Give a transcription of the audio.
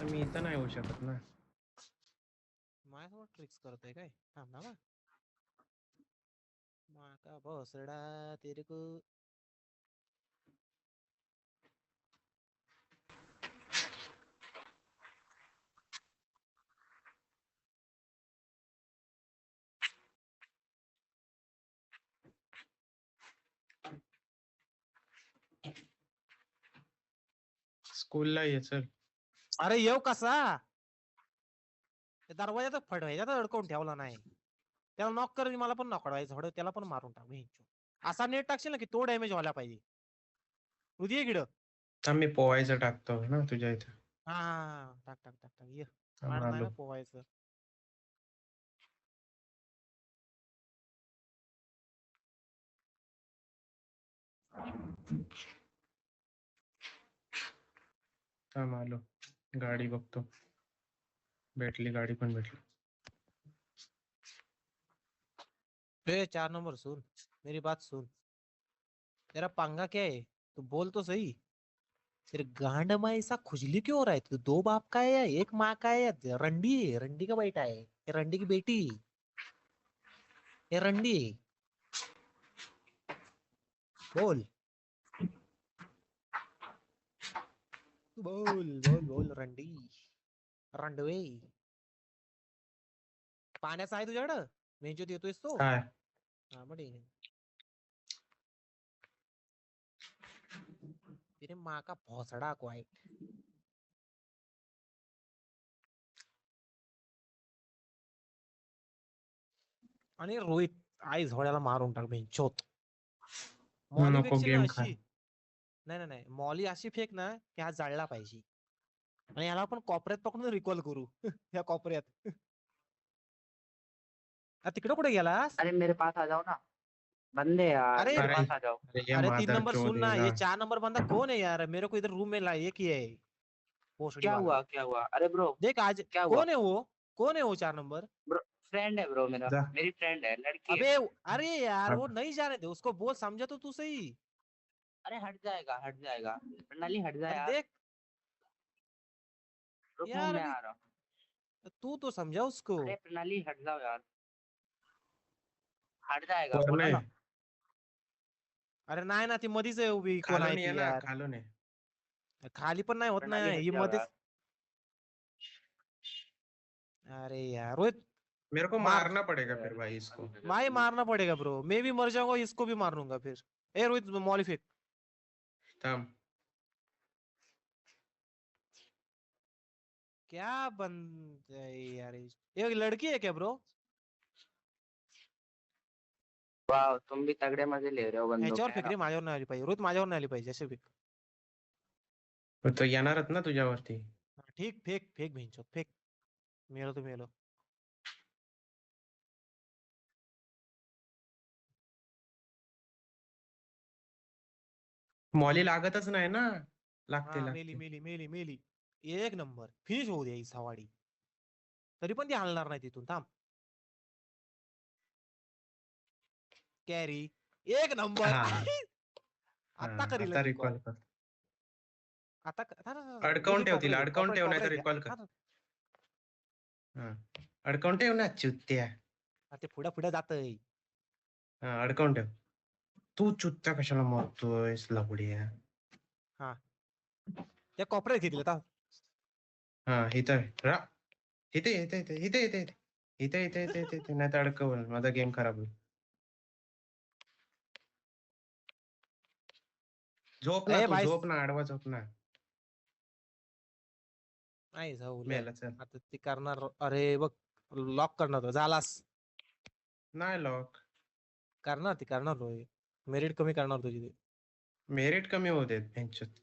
तर मी इथं नाही येऊ शकत ना. माझ्यासोबत ट्रिक्स करतोय काय? थांब ना बा. माका भोसडा तेरे को स्कूलला ये चल. अरे येऊ कसा? दरवाजा तर फडवायचा तर अडकवून ठेवला नाही. त्याला नॉक कर, मला पण नॉक करायचं थोडं, त्याला पण मारून टाक. असा नेट टाकशील ना की तो डॅमेज व्हायला पाहिजे. उदी किड. थांब मी पोवायचं टाकतो ना तुझ्या इथं. हा टाक टाक टाक टाक ये. थांब मार नाही आलो. ना पोवायचं. थांब आलो. गाडी बघतो. भेटली, गाडी पण भेटली. 4 नंबर सुन, मेरी बात सुन. तेरा पंगा क्या है? तू बोल तो सही. तेरे गांड में ऐसा खुजली क्यों हो रहा है? तू 2 बाप का है या 1 माँ का है या रंडी है? रंडी का बेटा है या रंडी की बेटी? ये रंडी है. बोल बोल बोल बोल रंडी. रंडवे. पाण्याचा आहे तुझ्याकडं? मेंजूत येतोयस तो? काय हा मग ठीक आहे. तेरे माँ का भोसड़ा को आहे. आणि रोहित आई झोळ्याला मारून टाक बेंचोत. मॉली नको फेकशील ना गेम अशी. खा. नाही नाही नाही, मॉली अशी फेक ना की हा जळला पाहिजे. आणि याला आपण कॉपऱ्यात पकडून रिकॉल करू. या कॉपऱ्यात. तिकडे कुठे गेलास? अरे मेरे पास आ जाओ ना, बंदे यार अरे मेरे अरे पास आ जाओ. अरे ये अरे 3 मादर नंबर चोद सुन है ना, ना. ये 4 नंबर बंदा कौन है यार? मेरे को इधर रूम में ला ये किया है पोस्टडी क्या वाला. हुआ क्या हुआ? अरे ब्रो देख आज क्या हुआ? कौन है वो? कौन है वो 4 नंबर? ब्रो फ्रेंड है ब्रो, मेरा जा. मेरी फ्रेंड है, लड़की है. अबे अरे यार वो हट. नहीं जाने दे उसको, बोल समझा तो तू सही. अरे हट जाएगा हट जाएगा, प्रणाली हट जा अरे यार. देख रुको यार, मैं अभी आ रहा हूँ. तू तो समझा उसको. अरे प्रणाली हट जाओ यार, हट जाएगा वर बोलो नाही. ना. अरे नाही ना, ती मधीच आहे उभी. कोण आहे खालून ये ती ना, यार? खालून ये. खाली पण नाही होत ना, प्रणाली हट ही जाओ मध्येच. यार. अरे यार रोहित मेरे को मार. मारना पड़ेगा फिर भाई इसको. भाई मारना पड़ेगा ब्रो, मैं भी मर जाऊंगा, इसको भी मार दूंगा फिर. ए रोहित मॉली फेक. थांब. क्या बंद यार, ये लड़की है क्या ब्रो? वाह तुम भी तगड़े मजे ले रहे हो बंदों ह्याच्यावर के, है फेक ना. रे, माझ्यावर नाही आली पाहिजे. रोहित माझ्यावर नाही आली पाहिजे असे फेक. तो येणारच ना तुझ्यावरती. ठीक, फेक फेक भिंचो फेक. मेलो तो मेलो. मॉली लागतच नाही ना. लागते हा मेली लागते. मेली मेली मेली. 1 नंबर फिनिश होऊ द्या ही सवाडी. तरी पण ती हलणार नाही तिथून. थांब. Carry 1 number. हा आता हा करील आता रिकॉल. रिकॉल कर. आता अडकावून ठेव तिला, अडकावून ठेव नाही तर रिकॉल कर. हा अडकावून ठेव ना चुत्त्या. ते पुढे पुढे जातय. हा अडकावून ठेव. तू चुत्त्या कशाला मारतोयस लवड्या. हा त्या कॉपऱ्यात घेतलं आता. हा इथं रा. इथे इथे इथे इथे इथे इथे इथे इथे इथे इथे इथे नाही तर अडकवल, माझा गेम खराब होईल. झोप ना ए तू, भाई झोप ना, आडवा झोप ना. नाही जाऊ मेला चल. आता ती करणार. अरे बघ लॉक करणार तो झालास. नाही लॉक. करणार ती करणार रोय. मेरिट कमी करणार तुझी ती. मेरिट कमी होऊ देत त्यांच्यात.